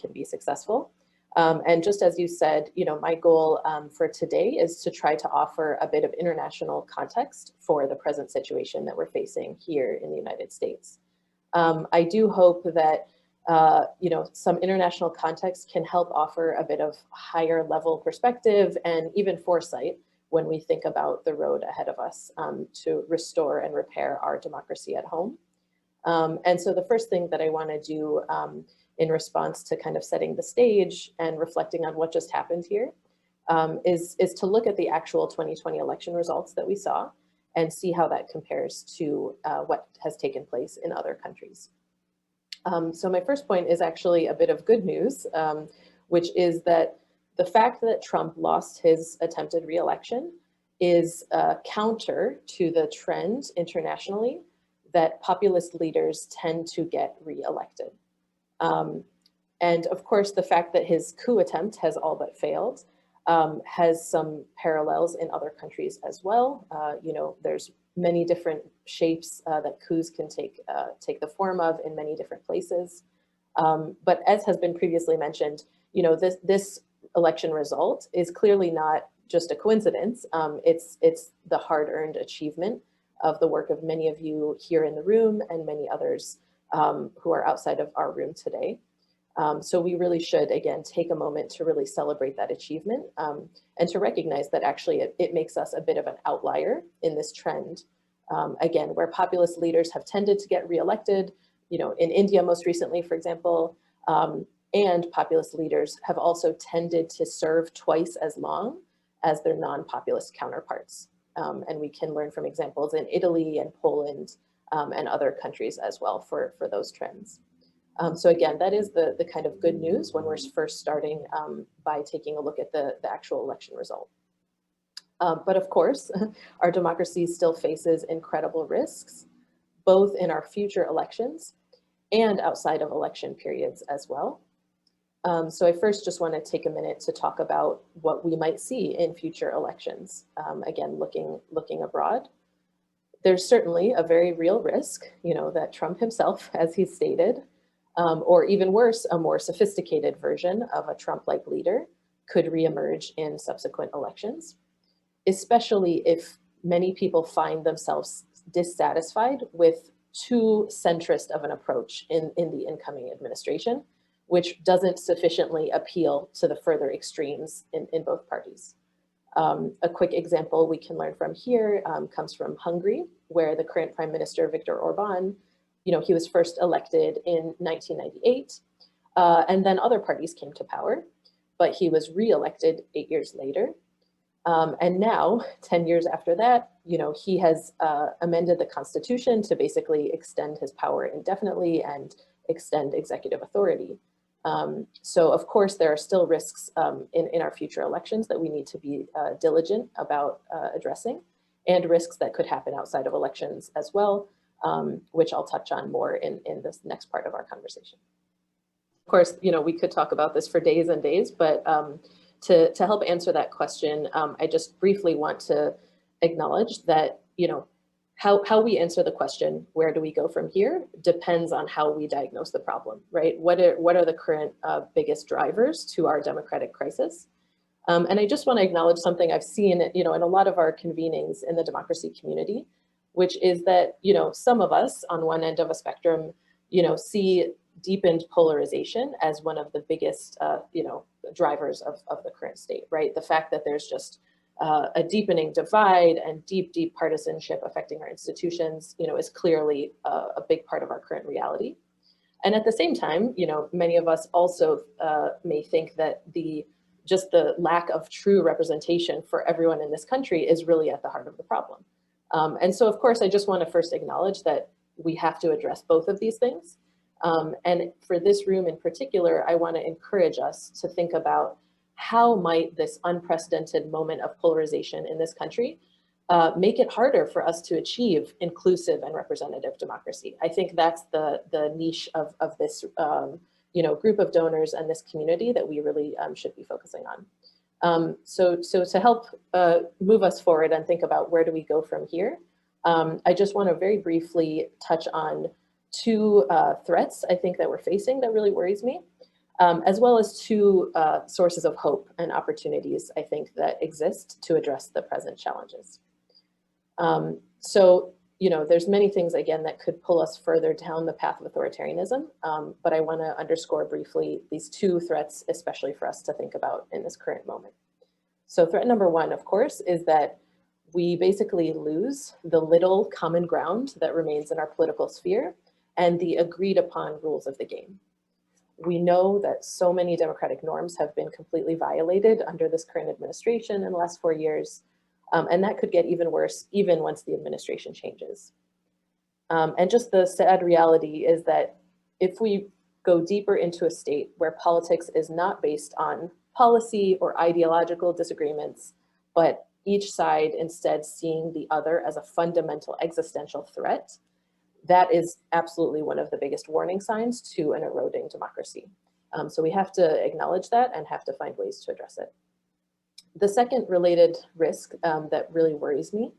can be successful. And just as you said, my goal for today is to try to offer a bit of international context for the present situation that we're facing here in the United States. I do hope that some international context can help offer a bit of higher level perspective and even foresight when we think about the road ahead of us to restore and repair our democracy at home. And so the first thing that I want to do in response to kind of setting the stage and reflecting on what just happened here is to look at the actual 2020 election results that we saw and see how that compares to what has taken place in other countries. So my first point is actually a bit of good news, which is that the fact that Trump lost his attempted re-election is counter to the trend internationally that populist leaders tend to get re-elected. And of course, the fact that his coup attempt has all but failed has some parallels in other countries as well. There's many different shapes that coups can take the form of in many different places. But as has been previously mentioned, this election result is clearly not just a coincidence. It's the hard-earned achievement of the work of many of you here in the room and many others who are outside of our room today. So we really should, again, take a moment to really celebrate that achievement and to recognize that actually it makes us a bit of an outlier in this trend. Again, where populist leaders have tended to get reelected, in India most recently, for example, and populist leaders have also tended to serve twice as long as their non-populist counterparts. And we can learn from examples in Italy and Poland and other countries as well for those trends. So again, that is the kind of good news when we're first starting by taking a look at the actual election result. But of course, our democracy still faces incredible risks, both in our future elections and outside of election periods as well. So I first just want to take a minute to talk about what we might see in future elections. Again, looking abroad. There's certainly a very real risk, that Trump himself, as he stated, or even worse, a more sophisticated version of a Trump-like leader could reemerge in subsequent elections, especially if many people find themselves dissatisfied with too centrist of an approach in the incoming administration, which doesn't sufficiently appeal to the further extremes in both parties. A quick example we can learn from here comes from Hungary, where the current Prime Minister, Viktor Orban, he was first elected in 1998, and then other parties came to power, but he was re-elected 8 years later. And now, 10 years after that, he has amended the Constitution to basically extend his power indefinitely and extend executive authority. So of course, there are still risks in our future elections that we need to be diligent about addressing, and risks that could happen outside of elections as well, which I'll touch on more in this next part of our conversation. Of course, we could talk about this for days and days, but to help answer that question, I just briefly want to acknowledge that, how we answer the question, where do we go from here, depends on how we diagnose the problem, right? What are the current biggest drivers to our democratic crisis? And I just want to acknowledge something I've seen, in a lot of our convenings in the democracy community, which is that, some of us on one end of a spectrum, see deepened polarization as one of the biggest, drivers of the current state, right? The fact that there's just a deepening divide and deep partisanship affecting our institutions, is clearly a big part of our current reality. And at the same time, many of us also may think that just the lack of true representation for everyone in this country is really at the heart of the problem. And so, of course, I just want to first acknowledge that we have to address both of these things. And for this room in particular, I want to encourage us to think about how might this unprecedented moment of polarization in this country make it harder for us to achieve inclusive and representative democracy. I think that's the niche of this group of donors and this community that we really should be focusing on. So to help move us forward and think about where do we go from here, I just want to very briefly touch on two threats I think that we're facing that really worries me. as well as two sources of hope and opportunities, I think, that exist to address the present challenges. So, you know, there's many things, again, that could pull us further down the path of authoritarianism, but I want to underscore briefly these two threats, especially for us to think about in this current moment. So threat number one, of course, is that we basically lose the little common ground that remains in our political sphere and the agreed upon rules of the game. We know that so many democratic norms have been completely violated under this current administration in the last 4 years, and that could get even worse even once the administration changes. And just the sad reality is that if we go deeper into a state where politics is not based on policy or ideological disagreements, but each side instead seeing the other as a fundamental existential threat, that is absolutely one of the biggest warning signs to an eroding democracy. So we have to acknowledge that and have to find ways to address it. The second related risk that really worries me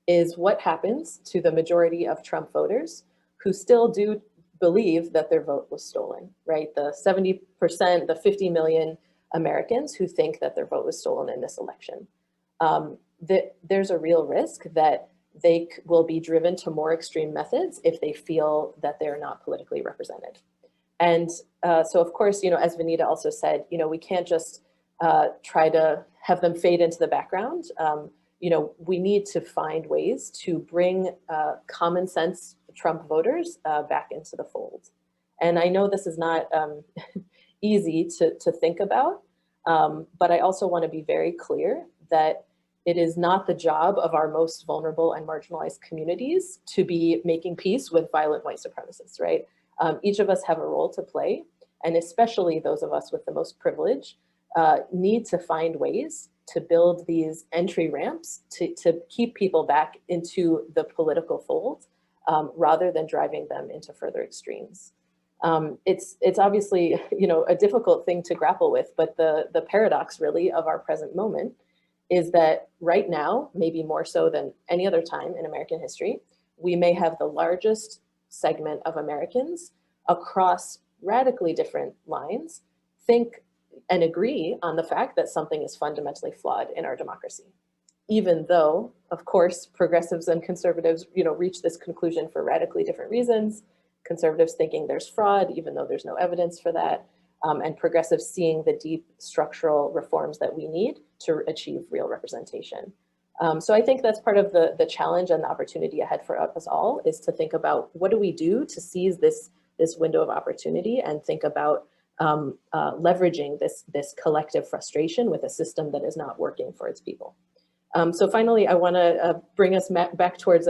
is what happens to the majority of Trump voters who still do believe that their vote was stolen, right? The 70%, the 50 million Americans who think that their vote was stolen in this election. There's a real risk that they will be driven to more extreme methods if they feel that they're not politically represented. And so, of course, you know, as Vanita also said, you know, we can't just try to have them fade into the background. You know, we need to find ways to bring common sense Trump voters back into the fold. And I know this is not easy to think about, but I also want to be very clear that it is not the job of our most vulnerable and marginalized communities to be making peace with violent white supremacists, right? Each of us have a role to play, and especially those of us with the most privilege need to find ways to build these entry ramps to keep people back into the political fold rather than driving them into further extremes. It's obviously, you know, a difficult thing to grapple with, but the paradox really of our present moment is that right now, maybe more so than any other time in American history, we may have the largest segment of Americans across radically different lines think and agree on the fact that something is fundamentally flawed in our democracy. Even though, of course, progressives and conservatives, you know, reach this conclusion for radically different reasons. Conservatives thinking there's fraud, even though there's no evidence for that, and progressives seeing the deep structural reforms that we need to achieve real representation. So I think that's part of the challenge and the opportunity ahead for us all, is to think about what do we do to seize this window of opportunity and think about leveraging this collective frustration with a system that is not working for its people. So finally, I want to bring us back towards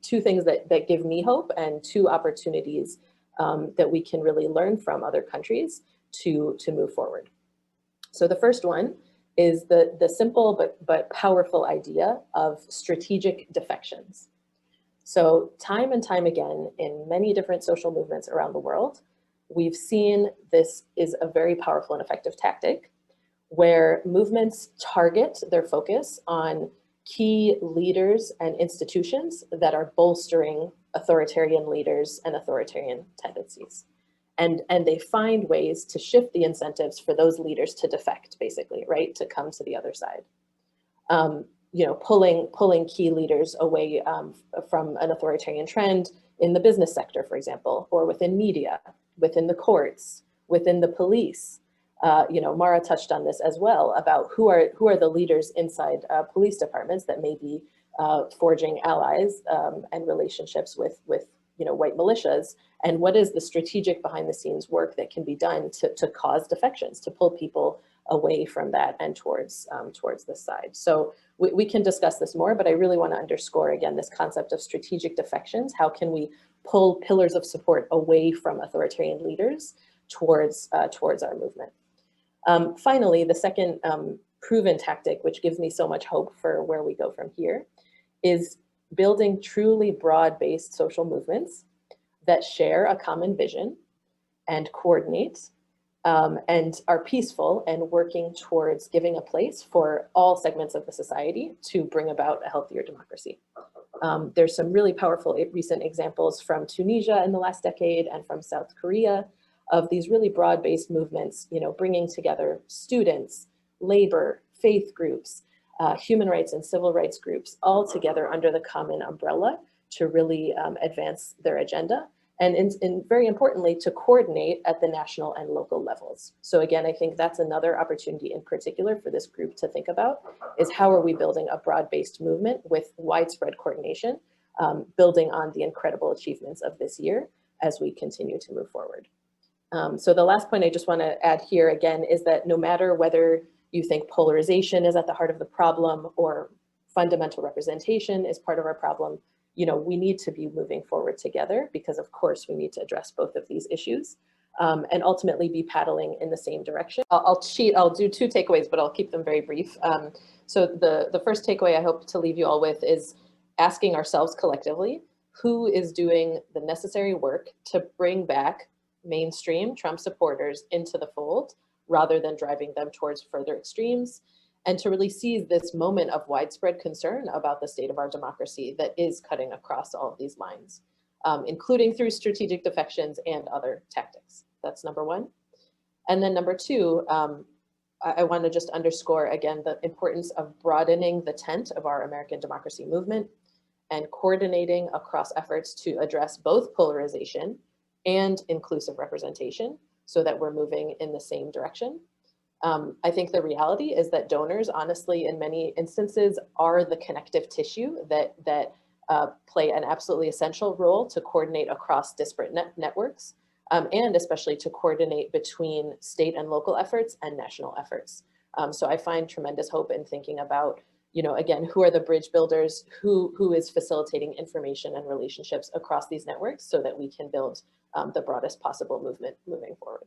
two things that give me hope and two opportunities that we can really learn from other countries to move forward. So the first one is the simple but powerful idea of strategic defections. So time and time again, in many different social movements around the world, we've seen this is a very powerful and effective tactic where movements target their focus on key leaders and institutions that are bolstering authoritarian leaders and authoritarian tendencies. And they find ways to shift the incentives for those leaders to defect, basically, right, to come to the other side. You know, pulling key leaders away from an authoritarian trend in the business sector, for example, or within media, within the courts, within the police. You know, Mara touched on this as well about who are the leaders inside police departments that may be forging allies and relationships with you know, white militias, and what is the strategic behind the scenes work that can be done to cause defections, to pull people away from that and towards this side. So we can discuss this more, but I really want to underscore again this concept of strategic defections. How can we pull pillars of support away from authoritarian leaders towards our movement? Finally, the second proven tactic, which gives me so much hope for where we go from here, is building truly broad-based social movements that share a common vision and coordinate and are peaceful and working towards giving a place for all segments of the society to bring about a healthier democracy. There's some really powerful recent examples from Tunisia in the last decade and from South Korea of these really broad-based movements, bringing together students, labor, faith groups, human rights and civil rights groups, all together under the common umbrella to really advance their agenda. And very importantly, to coordinate at the national and local levels. So again, I think that's another opportunity in particular for this group to think about, is how are we building a broad-based movement with widespread coordination, building on the incredible achievements of this year as we continue to move forward. So the last point I just want to add here again is that no matter whether you think polarization is at the heart of the problem or fundamental representation is part of our problem, we need to be moving forward together because of course we need to address both of these issues and ultimately be paddling in the same direction. I'll do two takeaways, but I'll keep them very brief. So the first takeaway I hope to leave you all with is asking ourselves collectively, who is doing the necessary work to bring back mainstream Trump supporters into the fold rather than driving them towards further extremes, and to really seize this moment of widespread concern about the state of our democracy that is cutting across all of these lines, including through strategic defections and other tactics. That's number one. And then number two, I want to just underscore again the importance of broadening the tent of our American democracy movement and coordinating across efforts to address both polarization and inclusive representation so that we're moving in the same direction. I think the reality is that donors, honestly, in many instances, are the connective tissue that play an absolutely essential role to coordinate across disparate networks, and especially to coordinate between state and local efforts and national efforts. So I find tremendous hope in thinking about, again, who are the bridge builders, who is facilitating information and relationships across these networks so that we can build the broadest possible movement moving forward.